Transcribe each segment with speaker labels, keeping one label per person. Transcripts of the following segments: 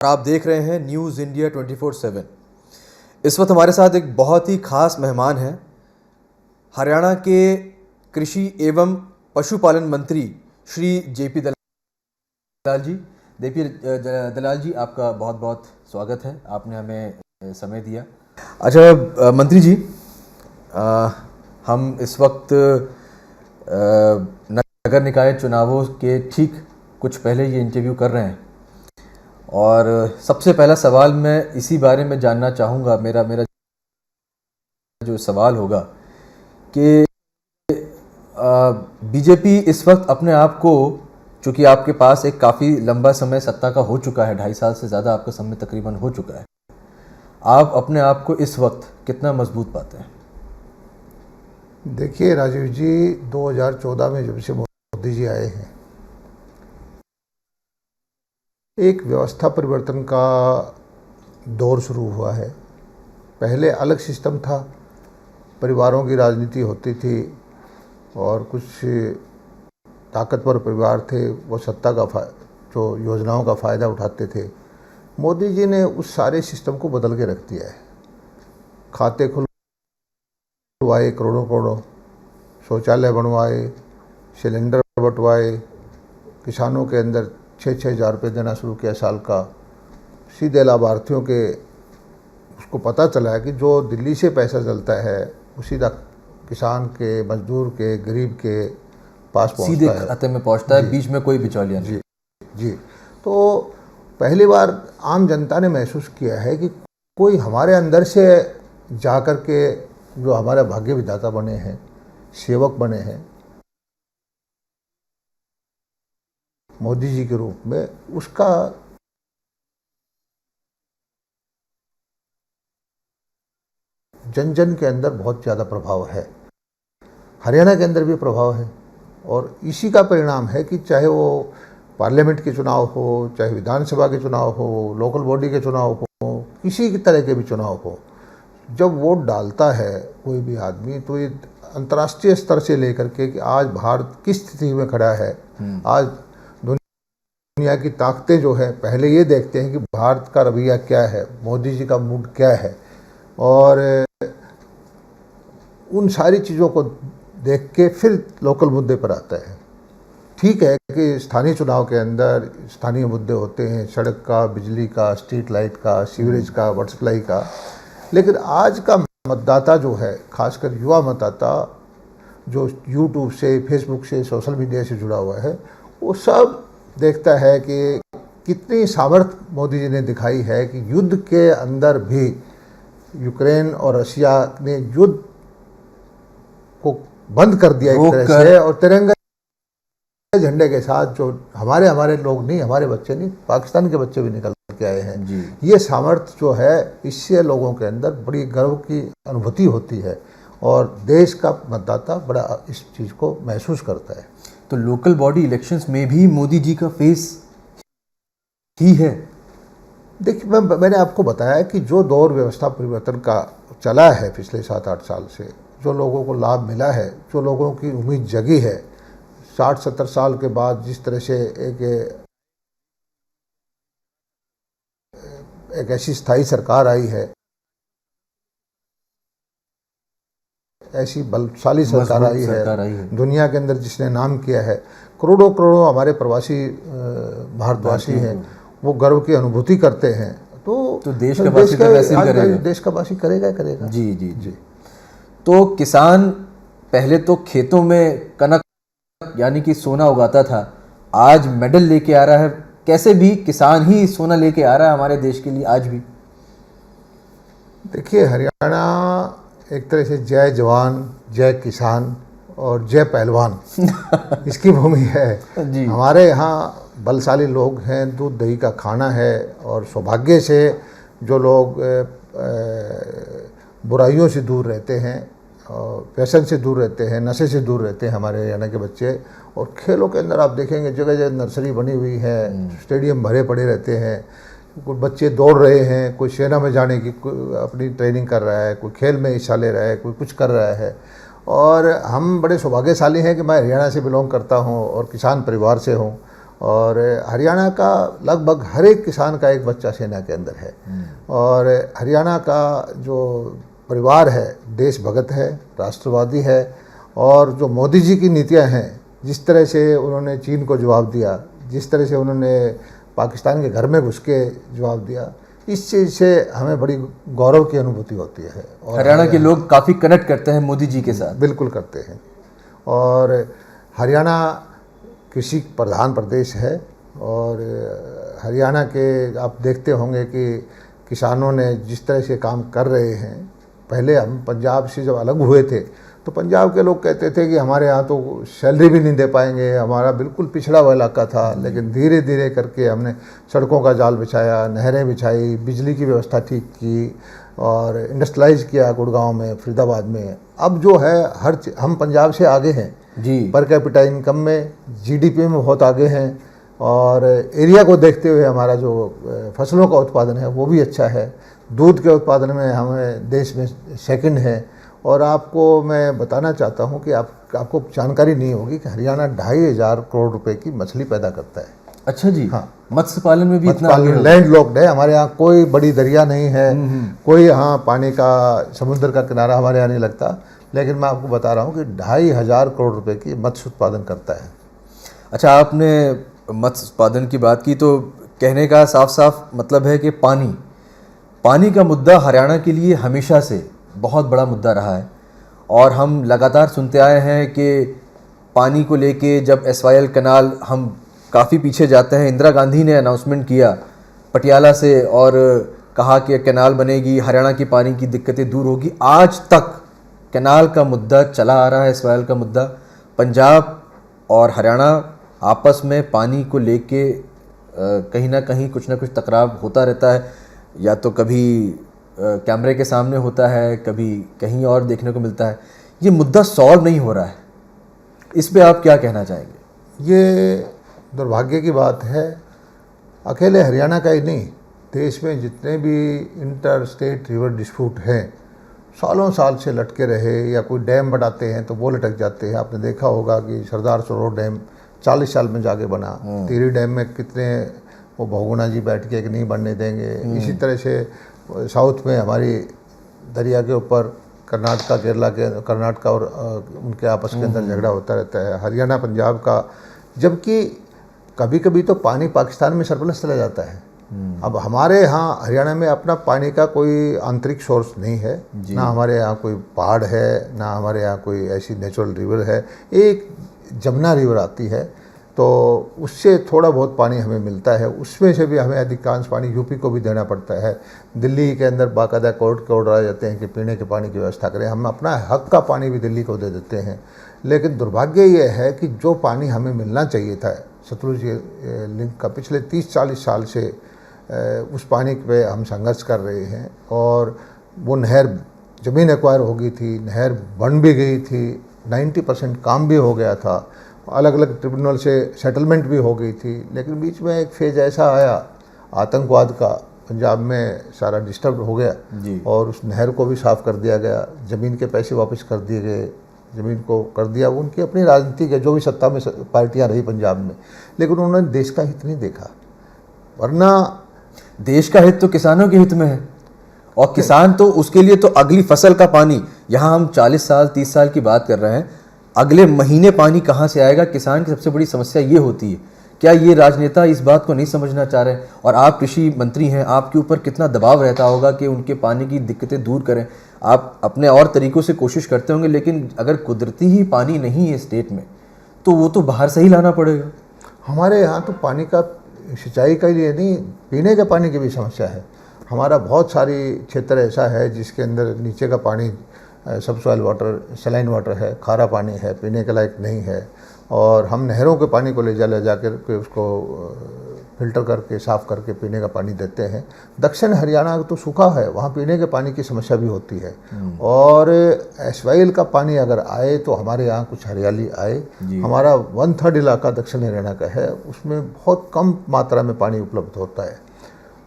Speaker 1: आप देख रहे हैं न्यूज़ इंडिया 24/7। इस वक्त हमारे साथ एक बहुत ही खास मेहमान हैं, हरियाणा के कृषि एवं पशुपालन मंत्री श्री जेपी दलाल जी। दलाल जी, आपका बहुत बहुत स्वागत है, आपने हमें समय दिया। अच्छा मंत्री जी, हम इस वक्त नगर निकाय चुनावों के ठीक कुछ पहले ये इंटरव्यू कर रहे हैं और सबसे पहला सवाल मैं इसी बारे में जानना चाहूँगा। मेरा जो सवाल होगा कि बीजेपी इस वक्त अपने आप को, चूँकि आपके पास एक काफ़ी लंबा समय सत्ता का हो चुका है, 2.5 साल से ज़्यादा आपका समय तकरीबन हो चुका है, आप अपने आप को इस वक्त कितना मजबूत पाते हैं?
Speaker 2: देखिए राजीव जी, 2014 में जब से मोदी जी आए हैं, एक व्यवस्था परिवर्तन का दौर शुरू हुआ है। पहले अलग सिस्टम था, परिवारों की राजनीति होती थी और कुछ ताकतवर परिवार थे, वो सत्ता का जो योजनाओं का फ़ायदा उठाते थे। मोदी जी ने उस सारे सिस्टम को बदल के रख दिया है। खाते खुलवाए करोड़ों करोड़ों, शौचालय बनवाए, सिलेंडर बंटवाए, किसानों के अंदर 6-6 हज़ार रुपये देना शुरू किया साल का। सीधे लाभार्थियों के उसको पता चला है कि जो दिल्ली से पैसा चलता है वो सीधा किसान के, मजदूर के, गरीब के पास पहुंचता
Speaker 1: सीधे
Speaker 2: है,
Speaker 1: खाते में पहुंचता है, बीच में कोई बिचौलिया नहीं।
Speaker 2: जी। तो पहली बार आम जनता ने महसूस किया है कि कोई हमारे अंदर से जा कर के जो हमारे भाग्य विधाता बने हैं, सेवक बने हैं मोदी जी के रूप में, उसका जन जन के अंदर बहुत ज़्यादा प्रभाव है। हरियाणा के अंदर भी प्रभाव है और इसी का परिणाम है कि चाहे वो पार्लियामेंट के चुनाव हो, चाहे विधानसभा के चुनाव हो, लोकल बॉडी के चुनाव हो, किसी तरह के भी चुनाव हो, जब वोट डालता है कोई भी आदमी, तो ये अंतर्राष्ट्रीय स्तर से लेकर के कि आज भारत किस स्थिति में खड़ा है, आज दुनिया की ताकतें जो है पहले ये देखते हैं कि भारत का रवैया क्या है, मोदी जी का मूड क्या है, और उन सारी चीज़ों को देख के फिर लोकल मुद्दे पर आता है। ठीक है कि स्थानीय चुनाव के अंदर स्थानीय मुद्दे होते हैं, सड़क का, बिजली का, स्ट्रीट लाइट का, सीवरेज का, वाटर सप्लाई का, लेकिन आज का मतदाता जो है, खासकर युवा मतदाता जो यूट्यूब से, फेसबुक से, सोशल मीडिया से जुड़ा हुआ है, वो सब देखता है कि कितनी सामर्थ्य मोदी जी ने दिखाई है कि युद्ध के अंदर भी यूक्रेन और रशिया ने युद्ध को बंद कर दिया एक तरह से, और तिरंगा झंडे के साथ जो हमारे लोग नहीं, हमारे बच्चे नहीं, पाकिस्तान के बच्चे भी निकल के आए हैं जी। ये सामर्थ्य जो है, इससे लोगों के अंदर बड़ी गर्व की अनुभूति होती है और देश का मतदाता बड़ा इस चीज़ को महसूस करता है।
Speaker 1: तो लोकल बॉडी इलेक्शंस में भी मोदी जी का फेस ही है।
Speaker 2: देखिए, मैंने आपको बताया कि जो दौर व्यवस्था परिवर्तन का चला है पिछले 7-8 साल से, जो लोगों को लाभ मिला है, जो लोगों की उम्मीद जगी है, 60-70 साल के बाद जिस तरह से एक ऐसी स्थायी सरकार आई है, ऐसी बलशाली सरकार आई है दुनिया के अंदर जिसने नाम किया है, करोड़ों करोड़ों हमारे प्रवासी भारतवासी हैं, वो गर्व की अनुभूति करते हैं, तो
Speaker 1: देश का
Speaker 2: वासी करेगा।
Speaker 1: जी जी जी। तो किसान पहले तो खेतों में कनक यानी कि सोना उगाता था, आज मेडल लेके आ रहा है। कैसे भी किसान ही सोना लेके आ रहा है हमारे देश के लिए आज भी।
Speaker 2: देखिए, हरियाणा एक तरह से जय जवान, जय किसान और जय पहलवान इसकी भूमि है जी। हमारे यहाँ बलशाली लोग हैं, दूध दही का खाना है, और सौभाग्य से जो लोग बुराइयों से दूर रहते हैं, व्यसन से दूर रहते हैं, नशे से दूर रहते हैं हमारे हरियाणा के बच्चे। और खेलों के अंदर आप देखेंगे जगह जगह नर्सरी बनी हुई है, स्टेडियम भरे पड़े रहते हैं, कुछ बच्चे दौड़ रहे हैं, कोई सेना में जाने की अपनी ट्रेनिंग कर रहा है, कोई खेल में हिस्सा ले रहा है, कोई कुछ कर रहा है। और हम बड़े सौभाग्यशाली हैं कि मैं हरियाणा से बिलोंग करता हूं और किसान परिवार से हूं, और हरियाणा का लगभग हर एक किसान का एक बच्चा सेना के अंदर है। और हरियाणा का जो परिवार है देशभक्त है, राष्ट्रवादी है। और जो मोदी जी की नीतियां हैं, जिस तरह से उन्होंने चीन को जवाब दिया, जिस तरह से उन्होंने पाकिस्तान के घर में घुस के जवाब दिया, इस चीज़ से हमें बड़ी गौरव की अनुभूति होती है। और
Speaker 1: हरियाणा के लोग काफ़ी कनेक्ट करते हैं मोदी जी के साथ।
Speaker 2: बिल्कुल करते हैं। और हरियाणा कृषि प्रधान प्रदेश है। और हरियाणा के आप देखते होंगे कि किसानों ने जिस तरह से काम कर रहे हैं, पहले हम पंजाब से जब अलग हुए थे तो पंजाब के लोग कहते थे कि हमारे यहाँ तो सैलरी भी नहीं दे पाएंगे, हमारा बिल्कुल पिछड़ा हुआ इलाका था। लेकिन धीरे धीरे करके हमने सड़कों का जाल बिछाया, नहरें बिछाई, बिजली की व्यवस्था ठीक की और इंडस्ट्रियलाइज किया गुड़गांव में, फरीदाबाद में। अब जो है हम पंजाब से आगे हैं
Speaker 1: जी,
Speaker 2: पर कैपिटा इनकम में, जीडीपी में बहुत आगे हैं। और एरिया को देखते हुए हमारा जो फसलों का उत्पादन है वो भी अच्छा है। दूध के उत्पादन में हमें देश में सेकंड है। और आपको मैं बताना चाहता हूँ कि आपको जानकारी नहीं होगी कि हरियाणा 2,500 करोड़ रुपए की मछली पैदा करता है।
Speaker 1: अच्छा जी।
Speaker 2: हाँ,
Speaker 1: मत्स्य पालन में भी इतना
Speaker 2: लैंड लॉक्ड है। हमारे यहाँ कोई बड़ी दरिया नहीं है, कोई यहाँ पानी का समुद्र का किनारा हमारे यहाँ नहीं लगता। लेकिन मैं आपको बता रहा हूँ कि 2,500 करोड़ रुपए की मत्स्य उत्पादन करता है।
Speaker 1: अच्छा, आपने मत्स्य उत्पादन की बात की तो कहने का साफ साफ मतलब है कि पानी का मुद्दा हरियाणा के लिए हमेशा से बहुत बड़ा मुद्दा रहा है। और हम लगातार सुनते आए हैं कि पानी को लेके जब SYL कैनाल, हम काफ़ी पीछे जाते हैं, इंदिरा गांधी ने अनाउंसमेंट किया पटियाला से और कहा कि कैनाल बनेगी, हरियाणा की पानी की दिक्कतें दूर होगी। आज तक कैनाल का मुद्दा चला आ रहा है, SYL का मुद्दा। पंजाब और हरियाणा आपस में पानी को लेके कहीं ना कहीं कुछ ना कुछ टकराव होता रहता है। या तो कभी कैमरे के सामने होता है, कभी कहीं और देखने को मिलता है। ये मुद्दा सॉल्व नहीं हो रहा है, इस पे आप क्या कहना चाहेंगे?
Speaker 2: ये दुर्भाग्य की बात है। अकेले हरियाणा का ही नहीं, देश में जितने भी इंटर स्टेट रिवर डिस्प्यूट हैं, सालों साल से लटके रहे। या कोई डैम बनाते हैं तो वो लटक जाते हैं। आपने देखा होगा कि सरदार सरोवर डैम 40 साल में जाके बना। टिहरी डैम में कितने वो बहुगुणा जी बैठ के कि नहीं बनने देंगे। इसी तरह से साउथ में हमारी दरिया के ऊपर कर्नाटका और उनके आपस के अंदर झगड़ा होता रहता है। हरियाणा पंजाब का, जबकि कभी कभी तो पानी पाकिस्तान में सरप्लस चला जाता है। अब हमारे यहाँ हरियाणा में अपना पानी का कोई आंतरिक सोर्स नहीं है, ना हमारे यहाँ कोई पहाड़ है, ना हमारे यहाँ कोई ऐसी नेचुरल रिवर है। एक जमुना रिवर आती है तो उससे थोड़ा बहुत पानी हमें मिलता है। उसमें से भी हमें अधिकांश पानी यूपी को भी देना पड़ता है। दिल्ली के अंदर बाकायदा कोर्ट के ऑर्डर आ जाते हैं कि पीने के पानी की व्यवस्था करें। हम अपना हक का पानी भी दिल्ली को दे देते हैं। लेकिन दुर्भाग्य ये है कि जो पानी हमें मिलना चाहिए था सतलुज लिंक का, पिछले 30-40 साल से उस पानी पे हम संघर्ष कर रहे हैं। और वो नहर ज़मीन एक्वायर हो गई थी, नहर बन भी गई थी, 90% काम भी हो गया था, अलग अलग ट्रिब्यूनल से सेटलमेंट भी हो गई थी। लेकिन बीच में एक फेज ऐसा आया आतंकवाद का, पंजाब में सारा डिस्टर्ब हो गया और उस नहर को भी साफ़ कर दिया गया, ज़मीन के पैसे वापस कर दिए गए, ज़मीन को कर दिया। उनकी अपनी राजनीति के जो भी सत्ता में पार्टियां रही पंजाब में, लेकिन उन्होंने देश का हित नहीं देखा। वरना
Speaker 1: देश का हित तो किसानों के हित में है, और किसान तो उसके लिए तो अगली फसल का पानी, यहाँ हम 40 साल 30 साल की बात कर रहे हैं, अगले महीने पानी कहाँ से आएगा, किसान की सबसे बड़ी समस्या ये होती है। क्या ये राजनेता इस बात को नहीं समझना चाह रहे? और आप कृषि मंत्री हैं, आपके ऊपर कितना दबाव रहता होगा कि उनके पानी की दिक्कतें दूर करें। आप अपने और तरीक़ों से कोशिश करते होंगे, लेकिन अगर कुदरती ही पानी नहीं है स्टेट में तो वो तो बाहर से ही लाना पड़ेगा।
Speaker 2: हमारे यहाँ तो पानी का सिंचाई के लिए नहीं, पीने के पानी की भी समस्या है। हमारा बहुत सारी क्षेत्र ऐसा है जिसके अंदर नीचे का पानी सबसॉइल वाटर, सलाइन वाटर है, खारा पानी है, पीने के लायक नहीं है। और हम नहरों के पानी को ले जा कर उसको फिल्टर करके साफ़ करके पीने का पानी देते हैं। दक्षिण हरियाणा तो सूखा है, वहाँ पीने के पानी की समस्या भी होती है। और SYL का पानी अगर आए तो हमारे यहाँ कुछ हरियाली आए। हमारा 1/3 इलाका दक्षिण हरियाणा का है, उसमें बहुत कम मात्रा में पानी उपलब्ध होता है।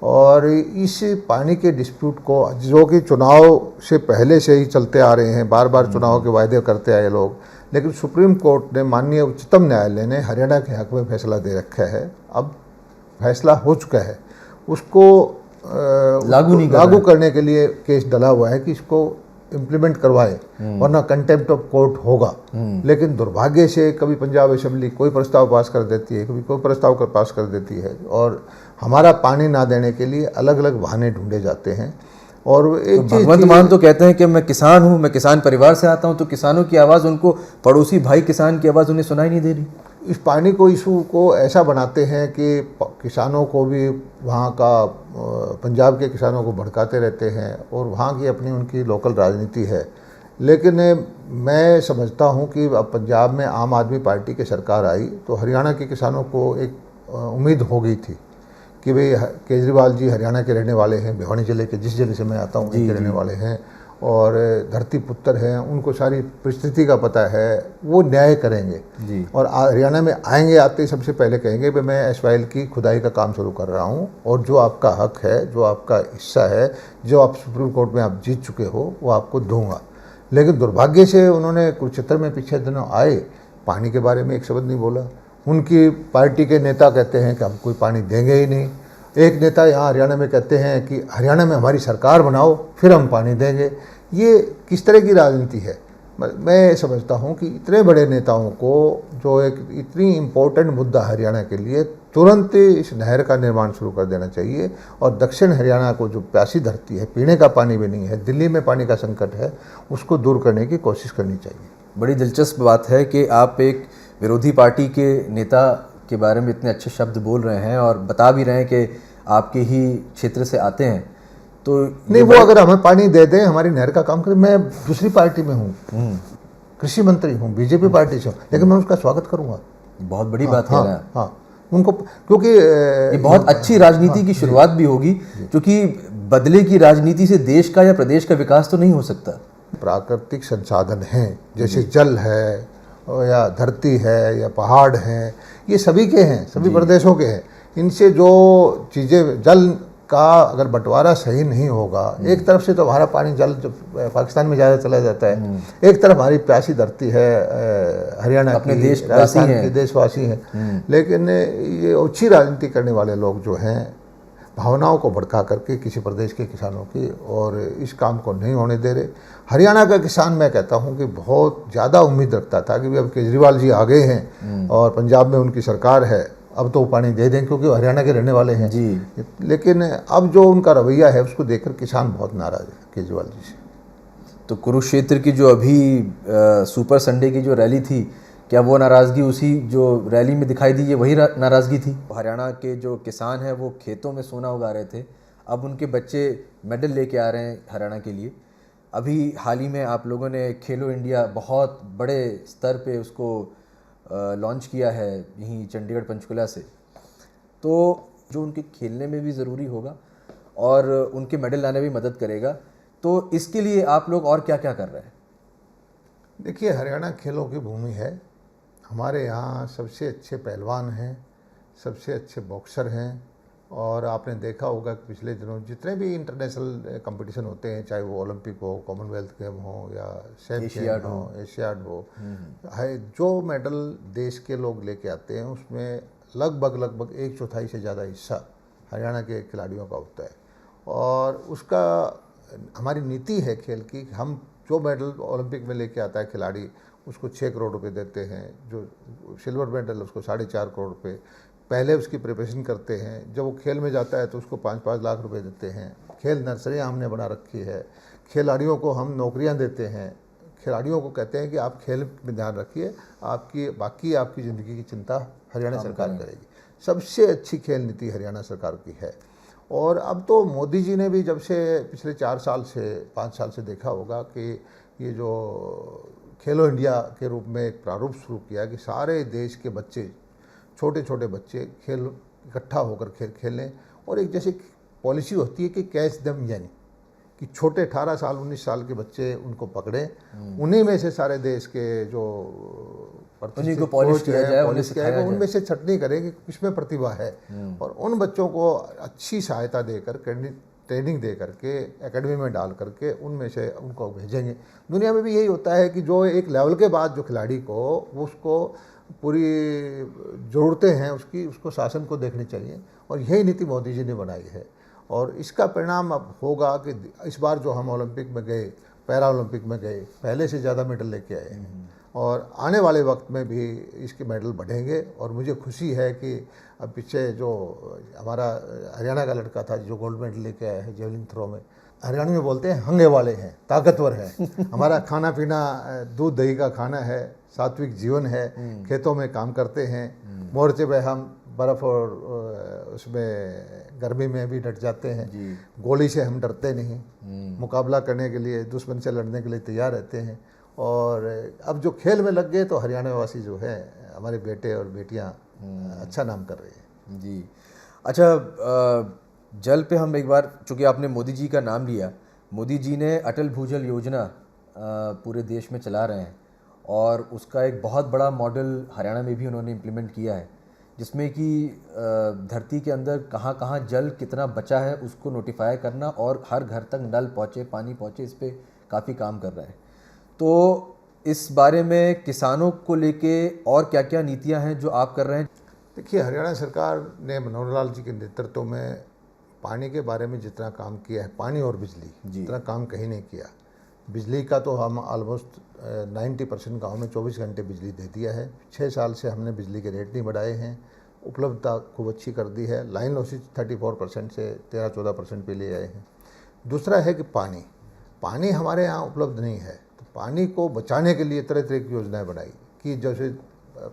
Speaker 2: और इस पानी के डिस्प्यूट को, जो कि चुनाव से पहले से ही चलते आ रहे हैं, बार बार चुनाव के वायदे करते आए लोग, लेकिन सुप्रीम कोर्ट ने, माननीय उच्चतम न्यायालय ने हरियाणा के हक में फैसला दे रखा है। अब फैसला हो चुका है, उसको लागू करने के लिए केस डला हुआ है कि इसको इम्प्लीमेंट करवाए, वरना कंटेम्प्ट ऑफ कोर्ट होगा। लेकिन दुर्भाग्य से कभी पंजाब असेंबली कोई प्रस्ताव पास कर देती है, कभी कोई प्रस्ताव पास कर देती है, और हमारा पानी ना देने के लिए अलग अलग बहाने ढूंढे जाते हैं। और एक
Speaker 1: तो भगवंत मान तो कहते हैं कि मैं किसान हूँ, मैं किसान परिवार से आता हूँ, तो किसानों की आवाज़ उनको, पड़ोसी भाई किसान की आवाज़ उन्हें सुनाई नहीं दे रही।
Speaker 2: इस पानी को इशू को ऐसा बनाते हैं कि किसानों को भी, वहाँ का पंजाब के किसानों को भड़काते रहते हैं, और वहाँ की अपनी उनकी लोकल राजनीति है। लेकिन मैं समझता हूँ कि अब पंजाब में आम आदमी पार्टी की सरकार आई तो हरियाणा के किसानों को एक उम्मीद हो गई थी कि भाई केजरीवाल जी हरियाणा के रहने वाले हैं, भिवानी जिले के, जिस जिले से मैं आता हूँ वहीं के रहने वाले हैं, और धरती पुत्र हैं, उनको सारी परिस्थिति का पता है, वो न्याय करेंगे जी। और हरियाणा में आएंगे, आते ही सबसे पहले कहेंगे कि मैं एसवाइल की खुदाई का काम शुरू कर रहा हूँ, और जो आपका हक है, जो आपका हिस्सा है, जो आप सुप्रीम कोर्ट में आप जीत चुके हो, वो आपको दूंगा। लेकिन दुर्भाग्य से उन्होंने कुरुक्षेत्र में पिछले दिनों आए, पानी के बारे में एक शब्द नहीं बोला। उनकी पार्टी के नेता कहते हैं कि हम कोई पानी देंगे ही नहीं। एक नेता यहाँ हरियाणा में कहते हैं कि हरियाणा में हमारी सरकार बनाओ, फिर हम पानी देंगे। ये किस तरह की राजनीति है? मैं समझता हूँ कि इतने बड़े नेताओं को, जो एक इतनी इम्पोर्टेंट मुद्दा हरियाणा के लिए, तुरंत इस नहर का निर्माण शुरू कर देना चाहिए, और दक्षिण हरियाणा को जो प्यासी धरती है, पीने का पानी भी नहीं है, दिल्ली में पानी का संकट है, उसको दूर करने की कोशिश करनी चाहिए।
Speaker 1: बड़ी दिलचस्प बात है कि आप एक विरोधी पार्टी के नेता के बारे में इतने अच्छे शब्द बोल रहे हैं और बता भी रहे हैं कि आपके ही क्षेत्र से आते हैं। तो
Speaker 2: नहीं, वो अगर हमें पानी दे दें, हमारी नहर का काम करें। मैं दूसरी पार्टी में हूँ, कृषि मंत्री हूँ, बीजेपी पार्टी से हूँ, लेकिन मैं उसका स्वागत करूँगा।
Speaker 1: बहुत बड़ी बात है ना।
Speaker 2: हाँ, उनको, क्योंकि
Speaker 1: ये बहुत अच्छी राजनीति की शुरुआत भी होगी, क्योंकि बदले की राजनीति से देश का या प्रदेश का विकास तो नहीं हो सकता।
Speaker 2: प्राकृतिक संसाधन हैं, जैसे जल है, या धरती है, या पहाड़ हैं, ये सभी के हैं, सभी प्रदेशों के हैं। इनसे जो चीज़ें, जल का अगर बंटवारा सही नहीं होगा, एक तरफ से तो हमारा पानी, जल जो पाकिस्तान में ज़्यादा चला जाता है, एक तरफ हमारी प्यासी धरती है हरियाणा की, राजस्थान के देशवासी हैं। लेकिन ये अच्छी राजनीति करने वाले लोग जो हैं, भावनाओं को भड़का करके किसी प्रदेश के किसानों की, और इस काम को नहीं होने दे रहे। हरियाणा का किसान, मैं कहता हूं कि बहुत ज़्यादा उम्मीद रखता था कि अब केजरीवाल जी आ गए हैं और पंजाब में उनकी सरकार है, अब तो पानी दे दें, क्योंकि हरियाणा के रहने वाले हैं जी। लेकिन अब जो उनका रवैया है, उसको देखकर किसान बहुत नाराज़ है केजरीवाल जी से।
Speaker 1: तो कुरुक्षेत्र की जो अभी सुपर संडे की जो रैली थी, क्या वो नाराज़गी उसी जो रैली में दिखाई दी, ये वही नाराज़गी थी? हरियाणा के जो किसान हैं वो खेतों में सोना उगा रहे थे, अब उनके बच्चे मेडल लेके आ रहे हैं हरियाणा के लिए। अभी हाल ही में आप लोगों ने खेलो इंडिया बहुत बड़े स्तर पे उसको लॉन्च किया है यहीं चंडीगढ़ पंचकुला से, तो जो उनके खेलने में भी ज़रूरी होगा और उनके मेडल लाने में भी मदद करेगा। तो इसके लिए आप लोग और क्या क्या कर रहे हैं?
Speaker 2: देखिए, हरियाणा खेलों की भूमि है। हमारे यहाँ सबसे अच्छे पहलवान हैं, सबसे अच्छे बॉक्सर हैं, और आपने देखा होगा कि पिछले दिनों जितने भी इंटरनेशनल कंपटीशन होते हैं, चाहे वो ओलंपिक हो, कॉमनवेल्थ गेम हो, या एशियाड हो, है, जो मेडल देश के लोग लेके आते हैं, उसमें लगभग 1/4 से ज़्यादा हिस्सा हरियाणा के खिलाड़ियों का होता है। और उसका, हमारी नीति है खेल की, हम जो मेडल ओलंपिक में लेके आता है खिलाड़ी, उसको 6 करोड़ रुपए देते हैं। जो सिल्वर मेडल, उसको 4.5 करोड़ रुपए पहले उसकी प्रिपरेशन करते हैं। जब वो खेल में जाता है तो उसको 5-5 लाख रुपए देते हैं। खेल नर्सरियाँ हमने बना रखी है। खिलाड़ियों को हम नौकरियां देते हैं। खिलाड़ियों को कहते हैं कि आप खेल में ध्यान रखिए, बाकी आपकी ज़िंदगी की चिंता हरियाणा सरकार करेगी। सबसे अच्छी खेल नीति हरियाणा सरकार की है। और अब तो मोदी जी ने भी, जब से पिछले 4 साल से 5 साल से देखा होगा कि ये जो खेलो इंडिया के रूप में एक प्रारूप शुरू किया कि सारे देश के बच्चे, छोटे छोटे बच्चे खेल इकट्ठा होकर खेल खेलें, और एक जैसे पॉलिसी होती है कि कैच देम यंग, कि छोटे 18 साल 19 साल के बच्चे उनको पकड़ें, उन्हीं में से सारे देश के जो
Speaker 1: उन्हीं को पॉलिश किया जाए, उन्हें सिखाया जाए,
Speaker 2: उनमें से छटनी करें कि किसमें प्रतिभा है, और उन बच्चों को अच्छी सहायता देकर ट्रेनिंग दे करके एकेडमी में डाल करके उनमें से उनको भेजेंगे। दुनिया में भी यही होता है कि जो एक लेवल के बाद जो खिलाड़ी को उसको पूरी ज़रूरतें हैं उसको शासन को देखनी चाहिए, और यही नीति मोदी जी ने बनाई है। और इसका परिणाम अब होगा कि इस बार जो हम ओलंपिक में गए, पैरा ओलंपिक में गए, पहले से ज़्यादा मेडल लेके आए हैं, और आने वाले वक्त में भी इसके मेडल बढ़ेंगे। और मुझे खुशी है कि अब पीछे जो हमारा हरियाणा का लड़का था जो गोल्ड मेडल लेके आया है जेवलिन थ्रो में, हरियाणा में बोलते हैं हंगे वाले हैं, ताकतवर हैं। हमारा खाना पीना दूध दही का खाना है, सात्विक जीवन है, खेतों में काम करते हैं, मोर्चे पे हम बर्फ़ और उसमें गर्मी में भी डट जाते हैं, गोली से हम डरते नहीं, मुकाबला करने के लिए दुश्मन से लड़ने के लिए तैयार रहते हैं। और अब जो खेल में लग गए तो हरियाणा वासी जो है हमारे बेटे और बेटियां अच्छा नाम कर रहे हैं।
Speaker 1: जी अच्छा, जल पे हम एक बार, चूँकि आपने मोदी जी का नाम लिया, मोदी जी ने अटल भूजल योजना पूरे देश में चला रहे हैं, और उसका एक बहुत बड़ा मॉडल हरियाणा में भी उन्होंने इम्प्लीमेंट किया है, जिसमें कि धरती के अंदर कहाँ कहाँ जल कितना बचा है उसको नोटिफाई करना और हर घर तक नल पहुँचे, पानी पहुँचे, इस पर काफ़ी काम कर रहा है। तो इस बारे में किसानों को लेके और क्या क्या नीतियां हैं जो आप कर रहे हैं?
Speaker 2: देखिए, हरियाणा सरकार ने मनोहर लाल जी के नेतृत्व में पानी के बारे में जितना काम किया है, पानी और बिजली, जितना काम कहीं नहीं किया। बिजली का तो हम ऑलमोस्ट 90% गाँव में 24 घंटे बिजली दे दिया है। 6 साल से हमने बिजली के रेट नहीं बढ़ाए हैं, उपलब्धता खूब अच्छी कर दी है। लाइन लॉसेज 34% से 13-14% पे ले आए हैं। दूसरा है कि पानी हमारे यहाँ उपलब्ध नहीं है, तो पानी को बचाने के लिए तरह तरह की योजनाएं बनाई कि जैसे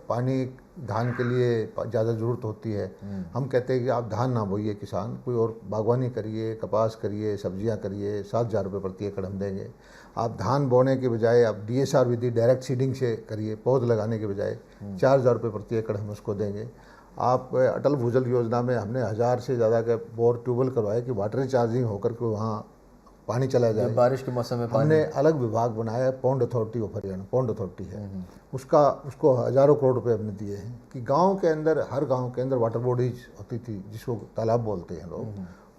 Speaker 2: पानी धान के लिए ज़्यादा ज़रूरत होती है, हम कहते हैं कि आप धान ना बोइए किसान, कोई और बागवानी करिए, कपास करिए, सब्जियां करिए, 7,000 रुपये प्रति एकड़ हम देंगे। आप धान बोने के बजाय आप DSR विधि डायरेक्ट सीडिंग से करिए, पौध लगाने के बजाय 4,000 रुपये प्रति एकड़ हम उसको देंगे। आप अटल भूजल योजना में हमने 1,000 से ज़्यादा के बोर ट्यूबवेल करवाए कि वाटर चार्जिंग होकर के वहाँ पानी चला जाए।
Speaker 1: बारिश के मौसम में
Speaker 2: हमने अलग विभाग बनाया है, pond authority of Haryana, pond authority है, उसको हज़ारों करोड़ रुपए हमने दिए हैं कि गांव के अंदर, हर गांव के अंदर वाटर बॉडीज होती थी जिसको तालाब बोलते हैं लोग,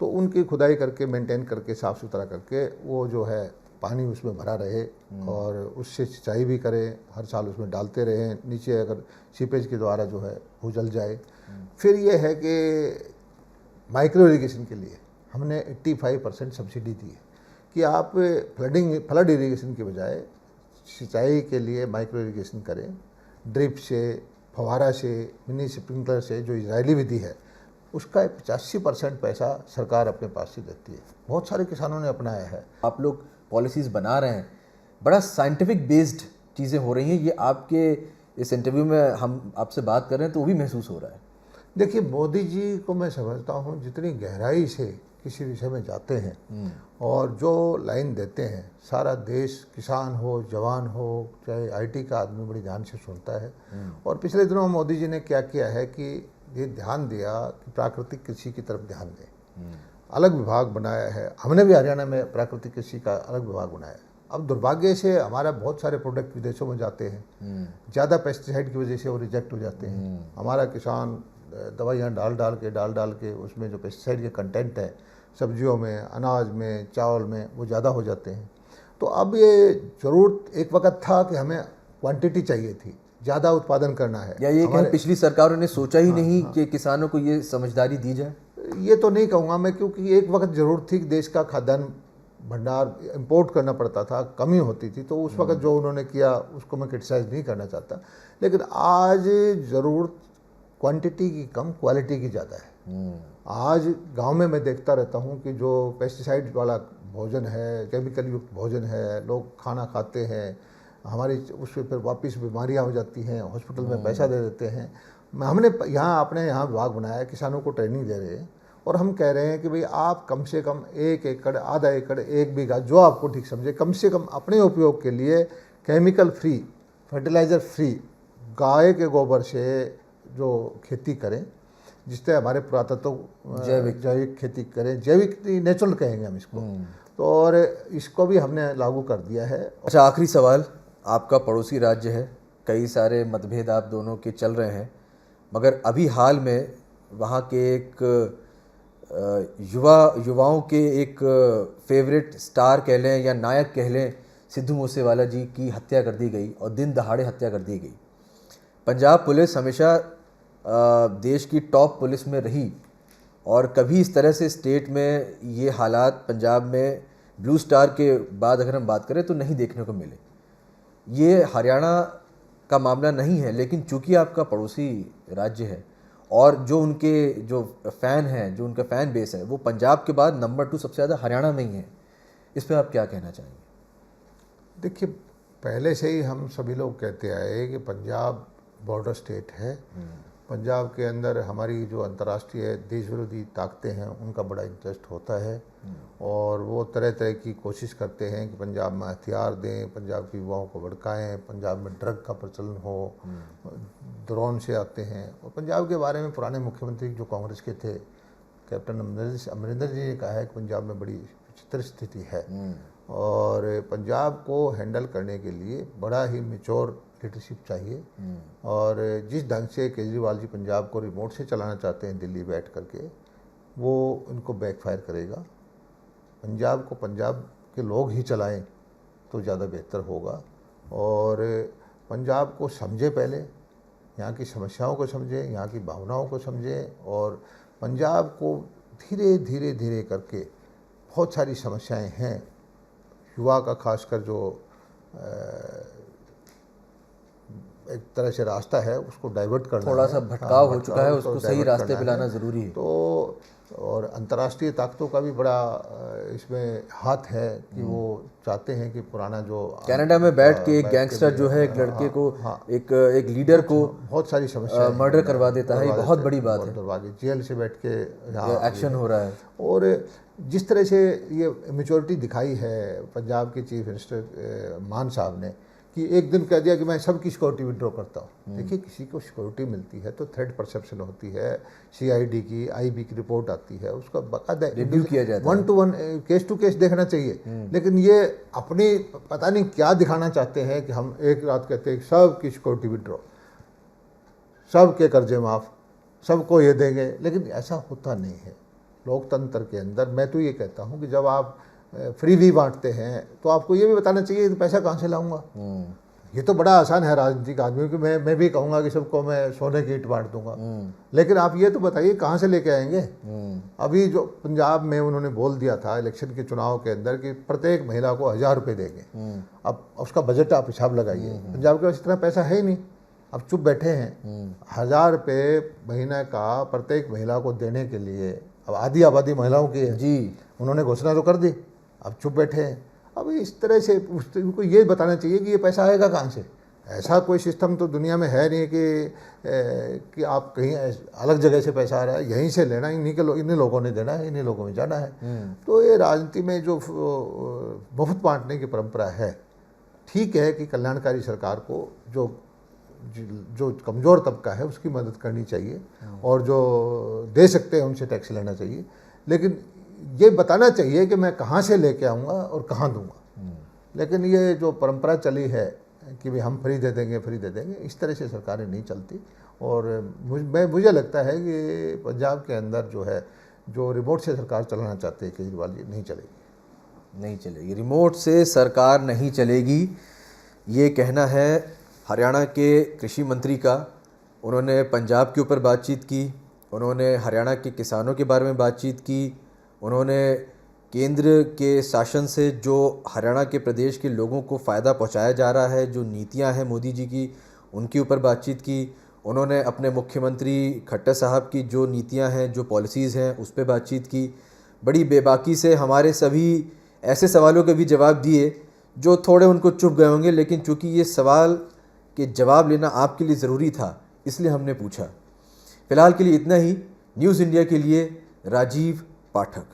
Speaker 2: तो उनकी खुदाई करके मेंटेन करके साफ़ सुथरा करके वो जो है पानी उसमें भरा रहे और उससे सिंचाई भी करें, हर साल उसमें डालते रहें, नीचे अगर सीपेज के द्वारा जो है भूजल जाए। फिर ये है कि माइक्रो इरीगेशन के लिए हमने 85% सब्सिडी दी है कि आप फ्लड इरीगेशन के बजाय सिंचाई के लिए माइक्रो इरीगेशन करें, ड्रिप से, फवारा से, मिनी स्प्रिंकलर से, जो इजरायली विधि है उसका 85% पैसा सरकार अपने पास से देती है। बहुत सारे किसानों ने अपनाया है।
Speaker 1: आप लोग पॉलिसीज़ बना रहे हैं, बड़ा साइंटिफिक बेस्ड चीज़ें हो रही हैं, ये आपके इस इंटरव्यू में हम आपसे बात कर रहे हैं तो वो भी महसूस हो रहा है।
Speaker 2: देखिए, मोदी जी को मैं समझता हूँ जितनी गहराई से किसी विषय में जाते हैं और जो लाइन देते हैं, सारा देश, किसान हो, जवान हो, चाहे IT का आदमी बड़ी ध्यान से सुनता है। और पिछले दिनों मोदी जी ने क्या किया है कि ये ध्यान दिया कि प्राकृतिक कृषि की तरफ ध्यान दें, अलग विभाग बनाया है। हमने भी हरियाणा में प्राकृतिक कृषि का अलग विभाग बनाया है। अब दुर्भाग्य से हमारा बहुत सारे प्रोडक्ट विदेशों में जाते हैं, ज़्यादा पेस्टिसाइड की वजह से वो रिजेक्ट हो जाते हैं। हमारा किसान दवाइयाँ डाल डाल के उसमें जो पेस्टिसाइड के कंटेंट है सब्जियों में, अनाज में, चावल में, वो ज़्यादा हो जाते हैं। तो अब ये ज़रूरत एक वक्त था कि हमें क्वांटिटी चाहिए थी, ज़्यादा उत्पादन करना है।
Speaker 1: या ये कि पिछली सरकारों ने सोचा ही नहीं कि किसानों को ये समझदारी दी जाए?
Speaker 2: ये तो नहीं कहूँगा मैं, क्योंकि एक वक्त ज़रूरत थी कि देश का खाद्यान्न भंडार इंपोर्ट करना पड़ता था, कमी होती थी, तो उस वक्त जो उन्होंने किया उसको मैं क्रिटिसाइज़ नहीं करना चाहता। लेकिन आज ज़रूरत क्वांटिटी की कम, क्वालिटी की ज़्यादा है। आज गांव में मैं देखता रहता हूं कि जो पेस्टिसाइड वाला भोजन है, केमिकल युक्त भोजन है, लोग खाना खाते हैं, हमारी उससे फिर वापस बीमारियां हो जाती हैं, हॉस्पिटल में पैसा दे देते हैं। हमने अपने यहाँ विभाग बनाया है, किसानों को ट्रेनिंग दे रहे हैं और हम कह रहे हैं कि भाई आप कम से कम 1 एकड़, आधा एकड़, 1 बीघा, जो आपको ठीक समझे, कम से कम अपने उपयोग के लिए केमिकल फ्री, फर्टिलाइज़र फ्री, गाय के गोबर से जो खेती करें, जिस तरह हमारे पुरातत्व जैविक खेती करें, जैविक नेचुरल कहेंगे हम इसको, तो और इसको भी हमने लागू कर दिया है।
Speaker 1: अच्छा, आखिरी सवाल, आपका पड़ोसी राज्य है, कई सारे मतभेद आप दोनों के चल रहे हैं, मगर अभी हाल में वहाँ के एक युवाओं के एक फेवरेट स्टार कह लें या नायक कह लें, सिद्धू मूसेवाला जी की हत्या कर दी गई और दिन दहाड़े हत्या कर दी गई। पंजाब पुलिस हमेशा देश की टॉप पुलिस में रही और कभी इस तरह से स्टेट में ये हालात पंजाब में ब्लू स्टार के बाद अगर हम बात करें तो नहीं देखने को मिले। ये हरियाणा का मामला नहीं है, लेकिन चूंकि आपका पड़ोसी राज्य है और जो फ़ैन हैं, जो उनका फ़ैन बेस है, वो पंजाब के बाद नंबर 2 सबसे ज़्यादा हरियाणा में ही है। इस पर आप क्या कहना चाहेंगे?
Speaker 2: देखिए, पहले से ही हम सभी लोग कहते आए कि पंजाब बॉर्डर स्टेट है। पंजाब के अंदर हमारी जो अंतर्राष्ट्रीय देश विरोधी ताकतें हैं उनका बड़ा इंटरेस्ट होता है और वो तरह तरह की कोशिश करते हैं कि पंजाब में हथियार दें, पंजाब के युवाओं को भड़काएं, पंजाब में ड्रग का प्रचलन हो, ड्रोन से आते हैं। और पंजाब के बारे में पुराने मुख्यमंत्री जो कांग्रेस के थे, कैप्टन अमरिंदर जी ने कहा है कि पंजाब में बड़ी विचित्र स्थिति है और पंजाब को हैंडल करने के लिए बड़ा ही मैच्योर लीडरशिप चाहिए। और जिस ढंग से केजरीवाल जी पंजाब को रिमोट से चलाना चाहते हैं दिल्ली बैठ करके, वो इनको बैकफायर करेगा। पंजाब को पंजाब के लोग ही चलाएं तो ज़्यादा बेहतर होगा और पंजाब को समझे, पहले यहाँ की समस्याओं को समझें, यहाँ की भावनाओं को समझें और पंजाब को धीरे धीरे धीरे करके, बहुत सारी समस्याएं हैं युवा का, खासकर जो एक तरह से रास्ता है उसको डाइवर्ट करना,
Speaker 1: थोड़ा सा भटकाव हो चुका है, उसको सही रास्ते पे लाना ज़रूरी है।
Speaker 2: तो और अंतर्राष्ट्रीय ताकतों का भी बड़ा इसमें हाथ है कि वो चाहते हैं कि पुराना जो
Speaker 1: कनाडा में बैठ के एक गैंगस्टर जो है एक लड़के को, एक लीडर को
Speaker 2: बहुत सारी समस्या
Speaker 1: मर्डर करवा देता है, ये बहुत बड़ी बात है।
Speaker 2: जेल से बैठ के यहाँ
Speaker 1: एक्शन हो रहा है।
Speaker 2: और जिस तरह से ये मैच्योरिटी दिखाई है पंजाब के चीफ मिनिस्टर मान साहब ने कि एक दिन कह दिया कि मैं सबकी सिक्योरिटी विड्रॉ करता हूँ। देखिए, किसी को सिक्योरिटी मिलती है तो थ्रेट परसेप्शन होती है, CID की, IB की रिपोर्ट आती है, उसका बाकायदा
Speaker 1: रिव्यू किया जाता है,
Speaker 2: 1 to 1 केस टू केस देखना चाहिए। लेकिन ये अपनी पता नहीं क्या दिखाना चाहते हैं कि हम एक रात कहते हैं सबकी सिक्योरिटी विड्रॉ, सबके कर्जे माफ़, सबको ये देंगे, लेकिन ऐसा होता नहीं है लोकतंत्र के अंदर। मैं तो ये कहता हूँ कि जब आप फ्री भी बांटते हैं तो आपको ये भी बताना चाहिए कि पैसा कहाँ से लाऊंगा। ये तो बड़ा आसान है राजनीतिक आदमी कि मैं भी कहूँगा कि सबको मैं सोने की ईंट बांट दूंगा, लेकिन आप ये तो बताइए कहाँ से लेके आएंगे। अभी जो पंजाब में उन्होंने बोल दिया था इलेक्शन के चुनाव के अंदर कि प्रत्येक महिला को 1000 रुपये देंगे। अब उसका बजट आप हिसाब लगाइए, पंजाब के पास इतना पैसा है ही नहीं, अब चुप बैठे हैं। 1000 रुपये महीने का प्रत्येक महिला को देने के लिए, अब आधी आबादी महिलाओं की है जी, उन्होंने घोषणा तो कर दी, अब चुप बैठे हैं। अब इस तरह से उनको ये बताना चाहिए कि ये पैसा आएगा कहाँ से। ऐसा कोई सिस्टम तो दुनिया में है नहीं कि आप कहीं अलग जगह से पैसा आ रहा है, यहीं से लेना, इन्हीं लोगों ने देना है, इन्हीं लोगों में जाना है। तो ये राजनीति में जो मुफ्त बांटने की परंपरा है, ठीक है कि कल्याणकारी सरकार को जो कमज़ोर तबका है उसकी मदद करनी चाहिए और जो दे सकते हैं उनसे टैक्स लेना चाहिए, लेकिन ये बताना चाहिए कि मैं कहाँ से लेके आऊँगा और कहाँ दूँगा। लेकिन ये जो परंपरा चली है कि भाई हम फ्री दे देंगे, इस तरह से सरकारें नहीं चलती। और मुझे लगता है कि पंजाब के अंदर जो है, जो रिमोट से सरकार चलाना चाहते हैं केजरीवाल जी, नहीं चलेगी।
Speaker 1: रिमोट से सरकार नहीं चलेगी, ये कहना है हरियाणा के कृषि मंत्री का। उन्होंने पंजाब के ऊपर बातचीत की, उन्होंने हरियाणा के किसानों के बारे में बातचीत की, उन्होंने केंद्र के शासन से जो हरियाणा के प्रदेश के लोगों को फ़ायदा पहुंचाया जा रहा है, जो नीतियां हैं मोदी जी की, उनके ऊपर बातचीत की। उन्होंने अपने मुख्यमंत्री खट्टर साहब की जो नीतियां हैं, जो पॉलिसीज़ हैं, उस पर बातचीत की। बड़ी बेबाकी से हमारे सभी ऐसे सवालों के भी जवाब दिए जो थोड़े उनको चुभ गए होंगे, लेकिन चूँकि ये सवाल के जवाब लेना आपके लिए ज़रूरी था, इसलिए हमने पूछा। फ़िलहाल के लिए इतना ही। न्यूज़ इंडिया के लिए राजीव पाठक।